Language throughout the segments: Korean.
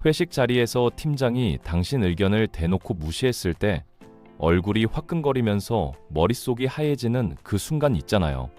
회식 자리에서 팀장이 당신 의견을 대놓고 무시했을 때 얼굴이 화끈거리면서 머릿속이 하얘지는 그 순간 있잖아요.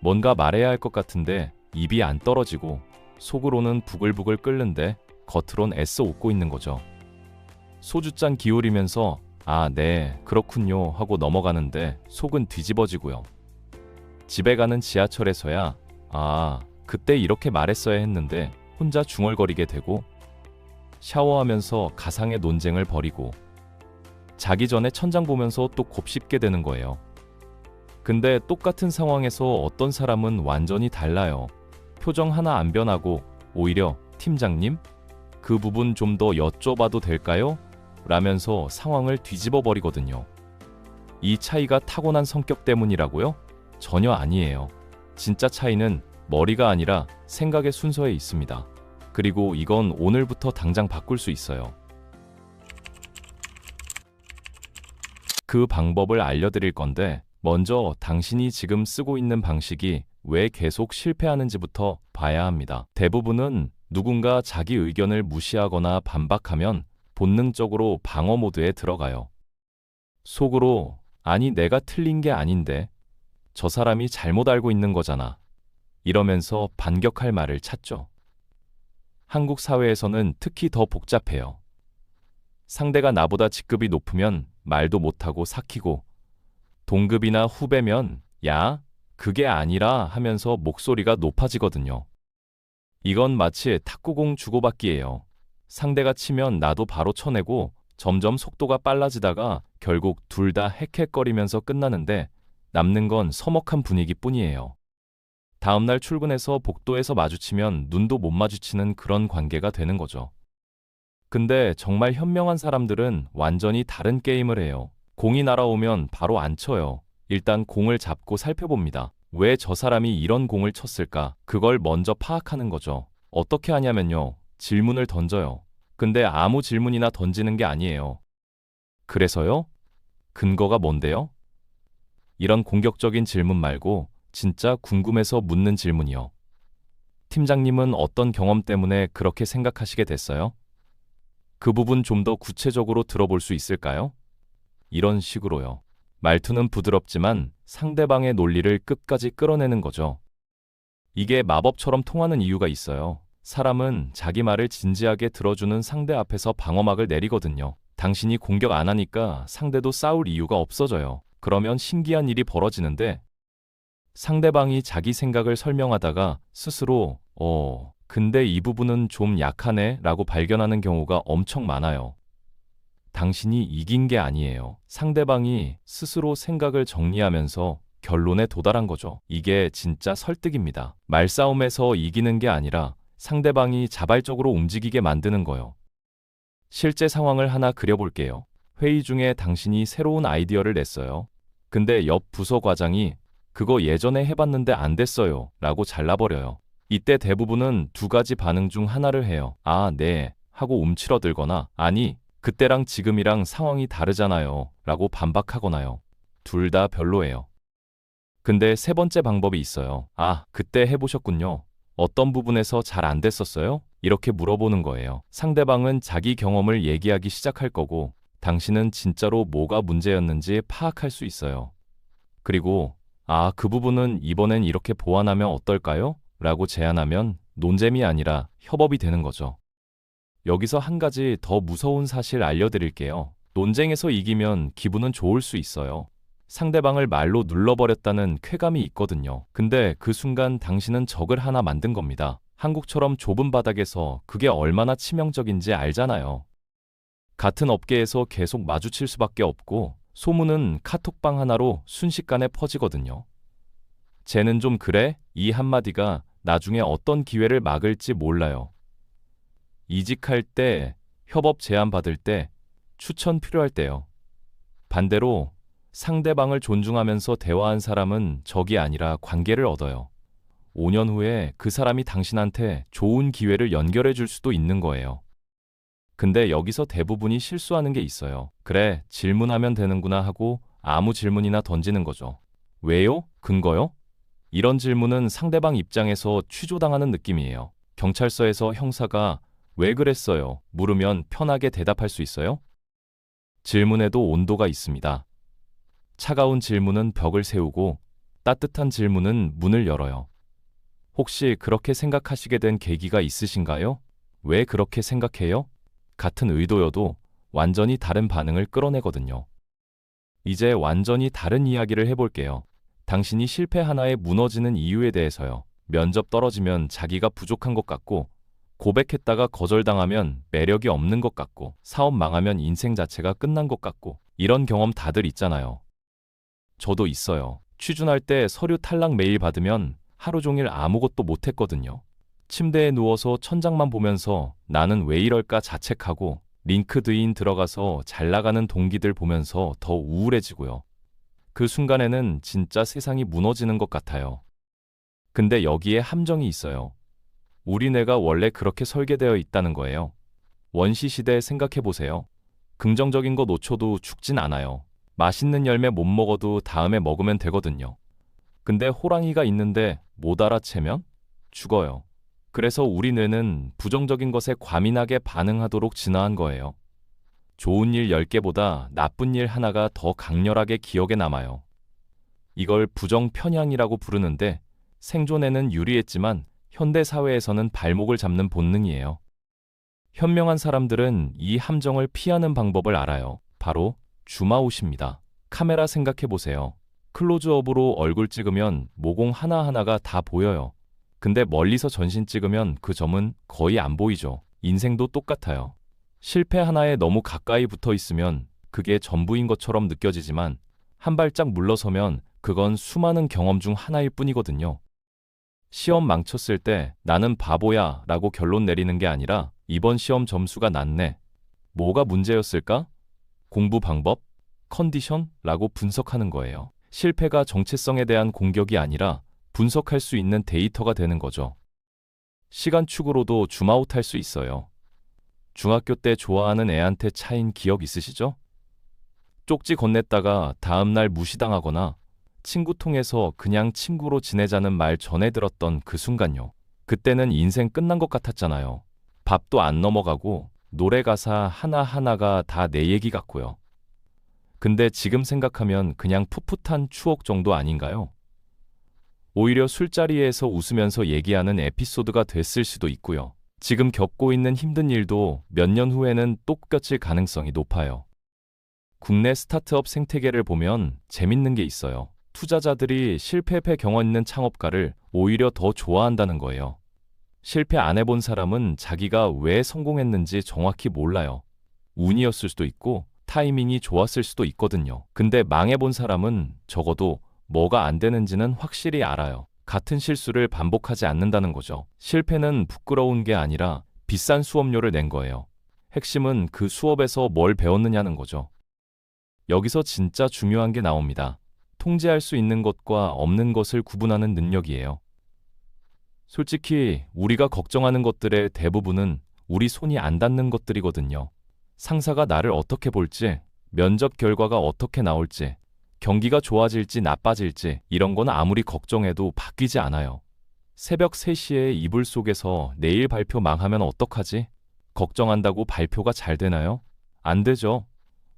뭔가 말해야 할 것 같은데 입이 안 떨어지고 속으로는 부글부글 끓는데 겉으론 애써 웃고 있는 거죠. 소주잔 기울이면서 아, 네, 그렇군요 하고 넘어가는데 속은 뒤집어지고요. 집에 가는 지하철에서야 아, 그때 이렇게 말했어야 했는데 혼자 중얼거리게 되고 샤워하면서 가상의 논쟁을 벌이고 자기 전에 천장 보면서 또 곱씹게 되는 거예요. 근데 똑같은 상황에서 어떤 사람은 완전히 달라요. 표정 하나 안 변하고 오히려 팀장님? 그 부분 좀 더 여쭤봐도 될까요? 라면서 상황을 뒤집어 버리거든요. 이 차이가 타고난 성격 때문이라고요? 전혀 아니에요. 진짜 차이는 머리가 아니라 생각의 순서에 있습니다. 그리고 이건 오늘부터 당장 바꿀 수 있어요. 그 방법을 알려드릴 건데 먼저 당신이 지금 쓰고 있는 방식이 왜 계속 실패하는지부터 봐야 합니다. 대부분은 누군가 자기 의견을 무시하거나 반박하면 본능적으로 방어 모드에 들어가요. 속으로 아니 내가 틀린 게 아닌데 저 사람이 잘못 알고 있는 거잖아. 이러면서 반격할 말을 찾죠. 한국 사회에서는 특히 더 복잡해요. 상대가 나보다 직급이 높으면 말도 못하고 삭히고 동급이나 후배면 야, 그게 아니라 하면서 목소리가 높아지거든요. 이건 마치 탁구공 주고받기예요. 상대가 치면 나도 바로 쳐내고 점점 속도가 빨라지다가 결국 둘 다 헥헥거리면서 끝나는데 남는 건 서먹한 분위기뿐이에요. 다음날 출근해서 복도에서 마주치면 눈도 못 마주치는 그런 관계가 되는 거죠. 근데 정말 현명한 사람들은 완전히 다른 게임을 해요. 공이 날아오면 바로 안 쳐요. 일단 공을 잡고 살펴봅니다. 왜 저 사람이 이런 공을 쳤을까? 그걸 먼저 파악하는 거죠. 어떻게 하냐면요. 질문을 던져요. 근데 아무 질문이나 던지는 게 아니에요. 그래서요? 근거가 뭔데요? 이런 공격적인 질문 말고 진짜 궁금해서 묻는 질문이요. 팀장님은 어떤 경험 때문에 그렇게 생각하시게 됐어요? 그 부분 좀 더 구체적으로 들어볼 수 있을까요? 이런 식으로요. 말투는 부드럽지만 상대방의 논리를 끝까지 끌어내는 거죠. 이게 마법처럼 통하는 이유가 있어요. 사람은 자기 말을 진지하게 들어주는 상대 앞에서 방어막을 내리거든요. 당신이 공격 안 하니까 상대도 싸울 이유가 없어져요. 그러면 신기한 일이 벌어지는데 상대방이 자기 생각을 설명하다가 스스로 근데 이 부분은 좀 약하네 라고 발견하는 경우가 엄청 많아요. 당신이 이긴 게 아니에요. 상대방이 스스로 생각을 정리하면서 결론에 도달한 거죠. 이게 진짜 설득입니다. 말싸움에서 이기는 게 아니라 상대방이 자발적으로 움직이게 만드는 거요. 실제 상황을 하나 그려볼게요. 회의 중에 당신이 새로운 아이디어를 냈어요. 근데 옆 부서 과장이 그거 예전에 해봤는데 안 됐어요 라고 잘라버려요. 이때 대부분은 두 가지 반응 중 하나를 해요. 아, 네 하고 움츠러들거나 아니, 그때랑 지금이랑 상황이 다르잖아요 라고 반박하거나요. 둘 다 별로예요. 근데 세 번째 방법이 있어요. 아, 그때 해보셨군요. 어떤 부분에서 잘 안 됐었어요? 이렇게 물어보는 거예요. 상대방은 자기 경험을 얘기하기 시작할 거고 당신은 진짜로 뭐가 문제였는지 파악할 수 있어요. 그리고 아, 그 부분은 이번엔 이렇게 보완하면 어떨까요? 라고 제안하면 논쟁이 아니라 협업이 되는 거죠. 여기서 한 가지 더 무서운 사실 알려드릴게요. 논쟁에서 이기면 기분은 좋을 수 있어요. 상대방을 말로 눌러버렸다는 쾌감이 있거든요. 근데 그 순간 당신은 적을 하나 만든 겁니다. 한국처럼 좁은 바닥에서 그게 얼마나 치명적인지 알잖아요. 같은 업계에서 계속 마주칠 수밖에 없고 소문은 카톡방 하나로 순식간에 퍼지거든요. 쟤는 좀 그래? 이 한마디가 나중에 어떤 기회를 막을지 몰라요. 이직할 때, 협업 제안 받을 때, 추천 필요할 때요. 반대로 상대방을 존중하면서 대화한 사람은 적이 아니라 관계를 얻어요. 5년 후에 그 사람이 당신한테 좋은 기회를 연결해 줄 수도 있는 거예요. 근데 여기서 대부분이 실수하는 게 있어요. 그래, 질문하면 되는구나 하고 아무 질문이나 던지는 거죠. 왜요? 근거요? 이런 질문은 상대방 입장에서 취조당하는 느낌이에요. 경찰서에서 형사가 왜 그랬어요? 물으면 편하게 대답할 수 있어요? 질문에도 온도가 있습니다. 차가운 질문은 벽을 세우고 따뜻한 질문은 문을 열어요. 혹시 그렇게 생각하시게 된 계기가 있으신가요? 왜 그렇게 생각해요? 같은 의도여도 완전히 다른 반응을 끌어내거든요. 이제 완전히 다른 이야기를 해볼게요. 당신이 실패 하나에 무너지는 이유에 대해서요. 면접 떨어지면 자기가 부족한 것 같고, 고백했다가 거절당하면 매력이 없는 것 같고, 사업 망하면 인생 자체가 끝난 것 같고, 이런 경험 다들 있잖아요. 저도 있어요. 취준할 때 서류 탈락 메일 받으면 하루 종일 아무것도 못했거든요. 침대에 누워서 천장만 보면서 나는 왜 이럴까 자책하고, 링크드인 들어가서 잘 나가는 동기들 보면서 더 우울해지고요. 그 순간에는 진짜 세상이 무너지는 것 같아요. 근데 여기에 함정이 있어요. 우리 뇌가 원래 그렇게 설계되어 있다는 거예요. 원시시대 생각해보세요. 긍정적인 거 놓쳐도 죽진 않아요. 맛있는 열매 못 먹어도 다음에 먹으면 되거든요. 근데 호랑이가 있는데 못 알아채면 죽어요. 그래서 우리 뇌는 부정적인 것에 과민하게 반응하도록 진화한 거예요. 좋은 일 10개보다 나쁜 일 하나가 더 강렬하게 기억에 남아요. 이걸 부정 편향이라고 부르는데 생존에는 유리했지만 현대 사회에서는 발목을 잡는 본능이에요. 현명한 사람들은 이 함정을 피하는 방법을 알아요. 바로 줌아웃입니다. 카메라 생각해 보세요. 클로즈업으로 얼굴 찍으면 모공 하나하나가 다 보여요. 근데 멀리서 전신 찍으면 그 점은 거의 안 보이죠. 인생도 똑같아요. 실패 하나에 너무 가까이 붙어 있으면 그게 전부인 것처럼 느껴지지만 한 발짝 물러서면 그건 수많은 경험 중 하나일 뿐이거든요. 시험 망쳤을 때 나는 바보야 라고 결론 내리는 게 아니라 이번 시험 점수가 낮네. 뭐가 문제였을까? 공부 방법? 컨디션? 라고 분석하는 거예요. 실패가 정체성에 대한 공격이 아니라 분석할 수 있는 데이터가 되는 거죠. 시간축으로도 줌아웃할 수 있어요. 중학교 때 좋아하는 애한테 차인 기억 있으시죠? 쪽지 건넸다가 다음날 무시당하거나 친구 통해서 그냥 친구로 지내자는 말 전해 들었던 그 순간요. 그때는 인생 끝난 것 같았잖아요. 밥도 안 넘어가고 노래 가사 하나하나가 다 내 얘기 같고요. 근데 지금 생각하면 그냥 풋풋한 추억 정도 아닌가요? 오히려 술자리에서 웃으면서 얘기하는 에피소드가 됐을 수도 있고요. 지금 겪고 있는 힘든 일도 몇 년 후에는 똑같을 가능성이 높아요. 국내 스타트업 생태계를 보면 재밌는 게 있어요. 투자자들이 실패 경험 있는 창업가를 오히려 더 좋아한다는 거예요. 실패 안 해본 사람은 자기가 왜 성공했는지 정확히 몰라요. 운이었을 수도 있고 타이밍이 좋았을 수도 있거든요. 근데 망해본 사람은 적어도 뭐가 안 되는지는 확실히 알아요. 같은 실수를 반복하지 않는다는 거죠. 실패는 부끄러운 게 아니라 비싼 수업료를 낸 거예요. 핵심은 그 수업에서 뭘 배웠느냐는 거죠. 여기서 진짜 중요한 게 나옵니다. 통제할 수 있는 것과 없는 것을 구분하는 능력이에요. 솔직히 우리가 걱정하는 것들의 대부분은 우리 손이 안 닿는 것들이거든요. 상사가 나를 어떻게 볼지, 면접 결과가 어떻게 나올지, 경기가 좋아질지 나빠질지 이런 건 아무리 걱정해도 바뀌지 않아요. 새벽 3시에 이불 속에서 내일 발표 망하면 어떡하지? 걱정한다고 발표가 잘 되나요? 안 되죠.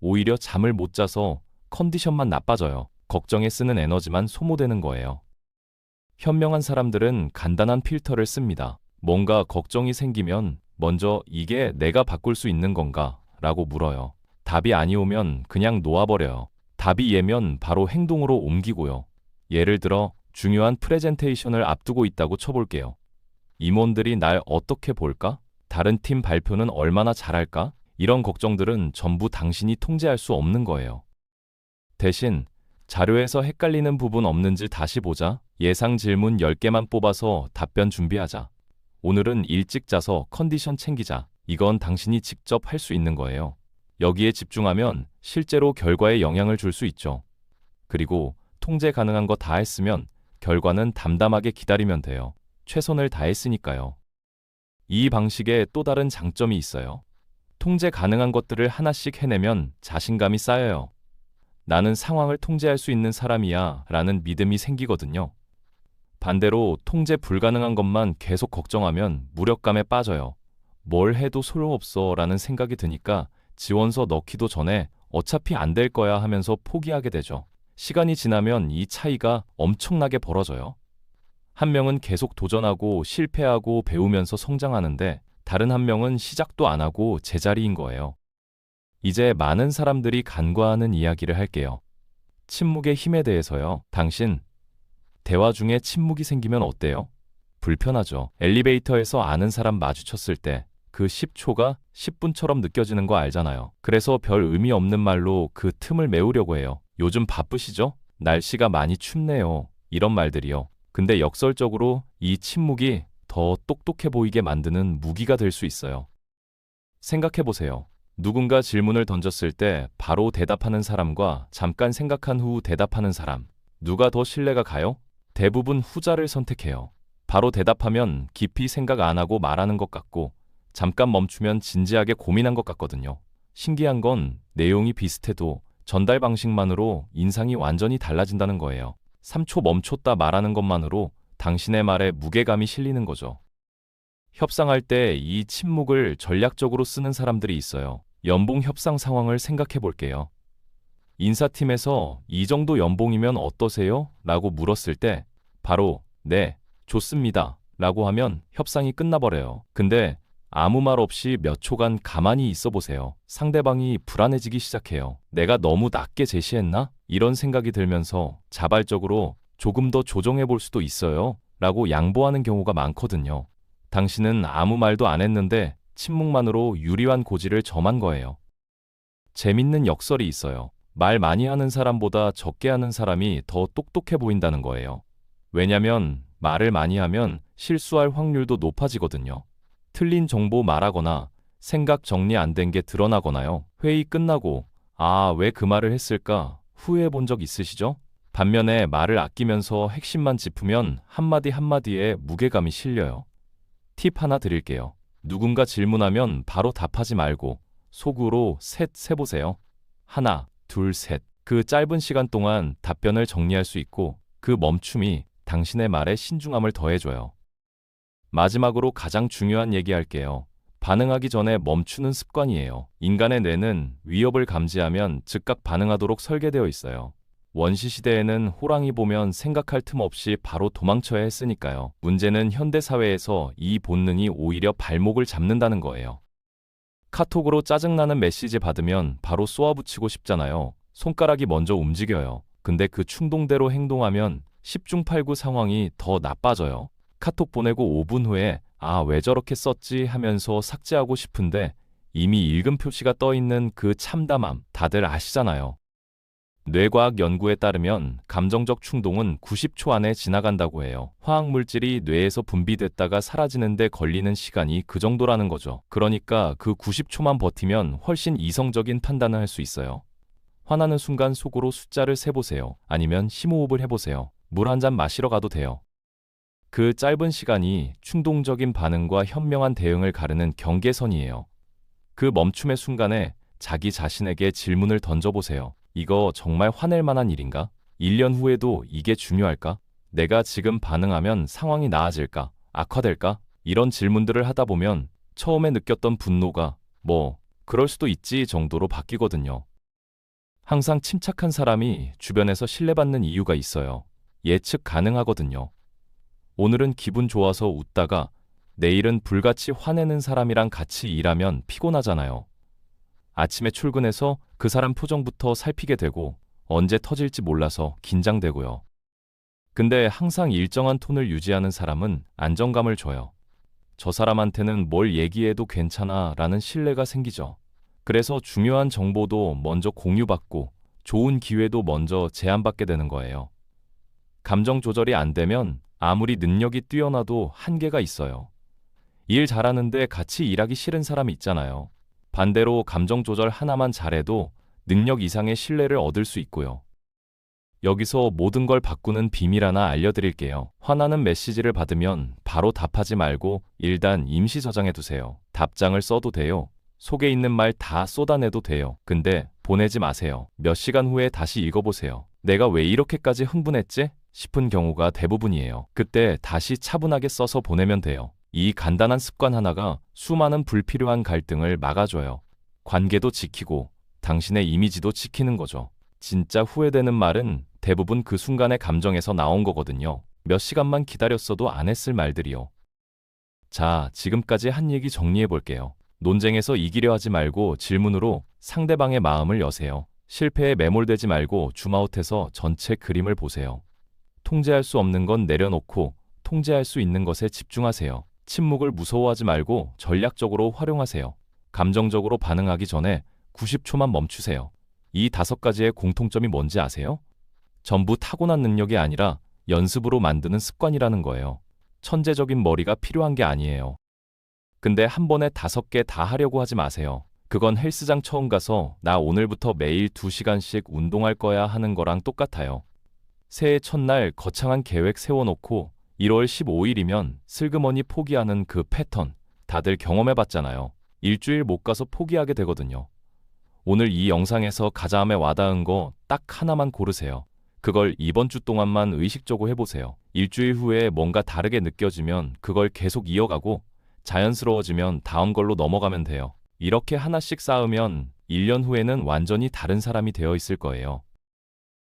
오히려 잠을 못 자서 컨디션만 나빠져요. 걱정에 쓰는 에너지만 소모되는 거예요. 현명한 사람들은 간단한 필터를 씁니다. 뭔가 걱정이 생기면 먼저 이게 내가 바꿀 수 있는 건가? 라고 물어요. 답이 아니오면 그냥 놓아버려요. 답이 예면 바로 행동으로 옮기고요. 예를 들어 중요한 프레젠테이션을 앞두고 있다고 쳐볼게요. 임원들이 날 어떻게 볼까? 다른 팀 발표는 얼마나 잘할까? 이런 걱정들은 전부 당신이 통제할 수 없는 거예요. 대신 자료에서 헷갈리는 부분 없는지 다시 보자. 예상 질문 10개만 뽑아서 답변 준비하자. 오늘은 일찍 자서 컨디션 챙기자. 이건 당신이 직접 할 수 있는 거예요. 여기에 집중하면 실제로 결과에 영향을 줄 수 있죠. 그리고 통제 가능한 거 다 했으면 결과는 담담하게 기다리면 돼요. 최선을 다했으니까요. 이 방식에 또 다른 장점이 있어요. 통제 가능한 것들을 하나씩 해내면 자신감이 쌓여요. 나는 상황을 통제할 수 있는 사람이야 라는 믿음이 생기거든요. 반대로 통제 불가능한 것만 계속 걱정하면 무력감에 빠져요. 뭘 해도 소용없어 라는 생각이 드니까 지원서 넣기도 전에 어차피 안 될 거야 하면서 포기하게 되죠. 시간이 지나면 이 차이가 엄청나게 벌어져요. 한 명은 계속 도전하고 실패하고 배우면서 성장하는데 다른 한 명은 시작도 안 하고 제자리인 거예요. 이제 많은 사람들이 간과하는 이야기를 할게요. 침묵의 힘에 대해서요. 당신, 대화 중에 침묵이 생기면 어때요? 불편하죠. 엘리베이터에서 아는 사람 마주쳤을 때 그 10초가 10분처럼 느껴지는 거 알잖아요. 그래서 별 의미 없는 말로 그 틈을 메우려고 해요. 요즘 바쁘시죠? 날씨가 많이 춥네요. 이런 말들이요. 근데 역설적으로 이 침묵이 더 똑똑해 보이게 만드는 무기가 될 수 있어요. 생각해보세요. 누군가 질문을 던졌을 때 바로 대답하는 사람과 잠깐 생각한 후 대답하는 사람, 누가 더 신뢰가 가요? 대부분 후자를 선택해요. 바로 대답하면 깊이 생각 안 하고 말하는 것 같고, 잠깐 멈추면 진지하게 고민한 것 같거든요. 신기한 건 내용이 비슷해도 전달 방식만으로 인상이 완전히 달라진다는 거예요. 3초 멈췄다 말하는 것만으로 당신의 말에 무게감이 실리는 거죠. 협상할 때 이 침묵을 전략적으로 쓰는 사람들이 있어요. 연봉 협상 상황을 생각해 볼게요. 인사팀에서 이 정도 연봉이면 어떠세요? 라고 물었을 때 바로 네, 좋습니다. 라고 하면 협상이 끝나버려요. 근데 아무 말 없이 몇 초간 가만히 있어 보세요. 상대방이 불안해지기 시작해요. 내가 너무 낮게 제시했나? 이런 생각이 들면서 자발적으로 조금 더 조정해 볼 수도 있어요. 라고 양보하는 경우가 많거든요. 당신은 아무 말도 안 했는데 침묵만으로 유리한 고지를 점한 거예요. 재밌는 역설이 있어요. 말 많이 하는 사람보다 적게 하는 사람이 더 똑똑해 보인다는 거예요. 왜냐면 말을 많이 하면 실수할 확률도 높아지거든요. 틀린 정보 말하거나 생각 정리 안 된 게 드러나거나요. 회의 끝나고 왜 그 말을 했을까 후회해 본 적 있으시죠? 반면에 말을 아끼면서 핵심만 짚으면 한마디 한마디에 무게감이 실려요. 팁 하나 드릴게요. 누군가 질문하면 바로 답하지 말고 속으로 셋 세보세요. 하나, 둘, 셋. 그 짧은 시간 동안 답변을 정리할 수 있고 그 멈춤이 당신의 말에 신중함을 더해줘요. 마지막으로 가장 중요한 얘기할게요. 반응하기 전에 멈추는 습관이에요. 인간의 뇌는 위협을 감지하면 즉각 반응하도록 설계되어 있어요. 원시 시대에는 호랑이 보면 생각할 틈 없이 바로 도망쳐야 했으니까요. 문제는 현대 사회에서 이 본능이 오히려 발목을 잡는다는 거예요. 카톡으로 짜증나는 메시지 받으면 바로 쏘아붙이고 싶잖아요. 손가락이 먼저 움직여요. 근데 그 충동대로 행동하면 10중 8구 상황이 더 나빠져요. 카톡 보내고 5분 후에 왜 저렇게 썼지 하면서 삭제하고 싶은데 이미 읽음 표시가 떠 있는 그 참담함 다들 아시잖아요. 뇌과학 연구에 따르면 감정적 충동은 90초 안에 지나간다고 해요. 화학물질이 뇌에서 분비됐다가 사라지는데 걸리는 시간이 그 정도라는 거죠. 그러니까 그 90초만 버티면 훨씬 이성적인 판단을 할 수 있어요. 화나는 순간 속으로 숫자를 세보세요. 아니면 심호흡을 해보세요. 물 한 잔 마시러 가도 돼요. 그 짧은 시간이 충동적인 반응과 현명한 대응을 가르는 경계선이에요. 그 멈춤의 순간에 자기 자신에게 질문을 던져보세요. 이거 정말 화낼 만한 일인가? 1년 후에도 이게 중요할까? 내가 지금 반응하면 상황이 나아질까? 악화될까? 이런 질문들을 하다 보면 처음에 느꼈던 분노가 그럴 수도 있지 정도로 바뀌거든요. 항상 침착한 사람이 주변에서 신뢰받는 이유가 있어요. 예측 가능하거든요. 오늘은 기분 좋아서 웃다가 내일은 불같이 화내는 사람이랑 같이 일하면 피곤하잖아요. 아침에 출근해서 그 사람 표정부터 살피게 되고 언제 터질지 몰라서 긴장되고요. 근데 항상 일정한 톤을 유지하는 사람은 안정감을 줘요. 저 사람한테는 뭘 얘기해도 괜찮아 라는 신뢰가 생기죠. 그래서 중요한 정보도 먼저 공유받고 좋은 기회도 먼저 제안받게 되는 거예요. 감정 조절이 안 되면 아무리 능력이 뛰어나도 한계가 있어요. 일 잘하는데 같이 일하기 싫은 사람이 있잖아요. 반대로 감정 조절 하나만 잘해도 능력 이상의 신뢰를 얻을 수 있고요. 여기서 모든 걸 바꾸는 비밀 하나 알려드릴게요. 화나는 메시지를 받으면 바로 답하지 말고 일단 임시 저장해두세요. 답장을 써도 돼요. 속에 있는 말 다 쏟아내도 돼요. 근데 보내지 마세요. 몇 시간 후에 다시 읽어보세요. 내가 왜 이렇게까지 흥분했지? 싶은 경우가 대부분이에요. 그때 다시 차분하게 써서 보내면 돼요. 이 간단한 습관 하나가 수많은 불필요한 갈등을 막아줘요. 관계도 지키고 당신의 이미지도 지키는 거죠. 진짜 후회되는 말은 대부분 그 순간의 감정에서 나온 거거든요. 몇 시간만 기다렸어도 안 했을 말들이요. 자, 지금까지 한 얘기 정리해 볼게요. 논쟁에서 이기려 하지 말고 질문으로 상대방의 마음을 여세요. 실패에 매몰되지 말고 줌아웃해서 전체 그림을 보세요. 통제할 수 없는 건 내려놓고 통제할 수 있는 것에 집중하세요. 침묵을 무서워하지 말고 전략적으로 활용하세요. 감정적으로 반응하기 전에 90초만 멈추세요. 이 5가지의 공통점이 뭔지 아세요? 전부 타고난 능력이 아니라 연습으로 만드는 습관이라는 거예요. 천재적인 머리가 필요한 게 아니에요. 근데 한 번에 5개 다 하려고 하지 마세요. 그건 헬스장 처음 가서 나 오늘부터 매일 2시간씩 운동할 거야 하는 거랑 똑같아요. 새해 첫날 거창한 계획 세워놓고 1월 15일이면 슬그머니 포기하는 그 패턴 다들 경험해봤잖아요. 일주일 못 가서 포기하게 되거든요. 오늘 이 영상에서 가자함에 와닿은 거 딱 하나만 고르세요. 그걸 이번 주 동안만 의식적으로 해보세요. 일주일 후에 뭔가 다르게 느껴지면 그걸 계속 이어가고 자연스러워지면 다음 걸로 넘어가면 돼요. 이렇게 하나씩 쌓으면 1년 후에는 완전히 다른 사람이 되어 있을 거예요.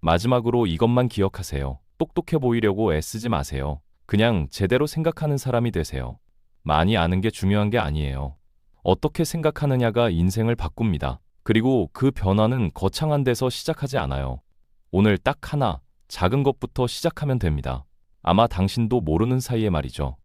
마지막으로 이것만 기억하세요. 똑똑해 보이려고 애쓰지 마세요. 그냥 제대로 생각하는 사람이 되세요. 많이 아는 게 중요한 게 아니에요. 어떻게 생각하느냐가 인생을 바꿉니다. 그리고 그 변화는 거창한 데서 시작하지 않아요. 오늘 딱 하나, 작은 것부터 시작하면 됩니다. 아마 당신도 모르는 사이에 말이죠.